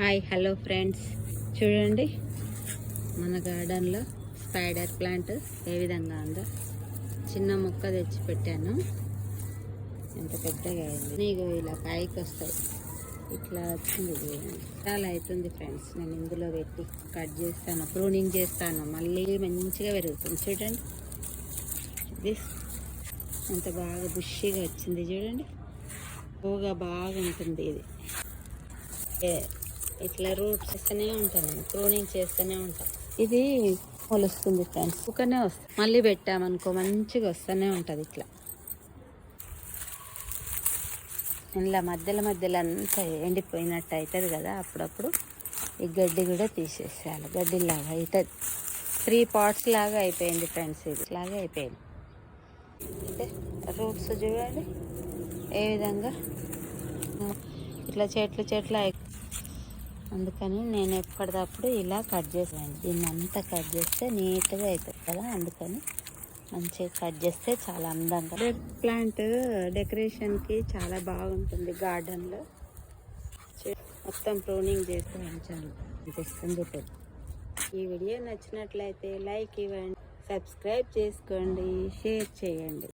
Hi hello friends, చూడండి మన గార్డెన్లో స్పైడర్ ప్లాంట్ ఏ విధంగా ఉందో. చిన్న మొక్క తెచ్చి పెట్టాను, ఎంత పెద్దగా అయింది. నీకు ఇలా పైకి వస్తాయి, ఇట్లా వచ్చింది. చాలా అవుతుంది ఫ్రెండ్స్. నేను ఇందులో పెట్టి కట్ చేస్తాను, ప్రూనింగ్ చేస్తాను, మళ్ళీ మంచిగా పెరుగుతుంది. చూడండి దిస్ ఎంత బాగా బుషిగా వచ్చింది. చూడండి పోగా బాగుంటుంది. ఇది ఇట్లా రూట్స్ ఇస్తూనే ఉంటాను, ప్రూనింగ్ చేస్తూనే ఉంటాను. ఇది మొలుస్తుంది ఫ్రెండ్స్, ఊకనే వస్తుంది. మళ్ళీ పెట్టామనుకో మంచిగా వస్తూనే ఉంటుంది. ఇట్లా ఇలా మధ్యలో అంతా ఎండిపోయినట్టు అవుతుంది కదా, అప్పుడప్పుడు ఈ గడ్డి కూడా తీసేసేయాలి. గడ్డిలాగా అవుతుంది. 3 parts లాగా అయిపోయింది ఫ్రెండ్స్. ఇది లాగా అయిపోయింది. అంటే రూట్స్ చూడండి ఏ విధంగా ఇట్లా చెట్లు అందుకని నేను ఎప్పటికప్పుడు ఇలా కట్ చేసాను. దీన్ని అంతా కట్ చేస్తే నీట్గా అవుతుంది కదా, అందుకని మంచిగా కట్ చేస్తే చాలా అందంగా. ప్లాంట్ డెకరేషన్కి చాలా బాగుంటుంది గార్డెన్లో. మొత్తం ప్రూనింగ్ చేస్తే మంచిగా అనిపిస్తుంది. ఈ వీడియో నచ్చినట్లయితే లైక్ ఇవ్వండి, సబ్స్క్రైబ్ చేసుకోండి, షేర్ చేయండి.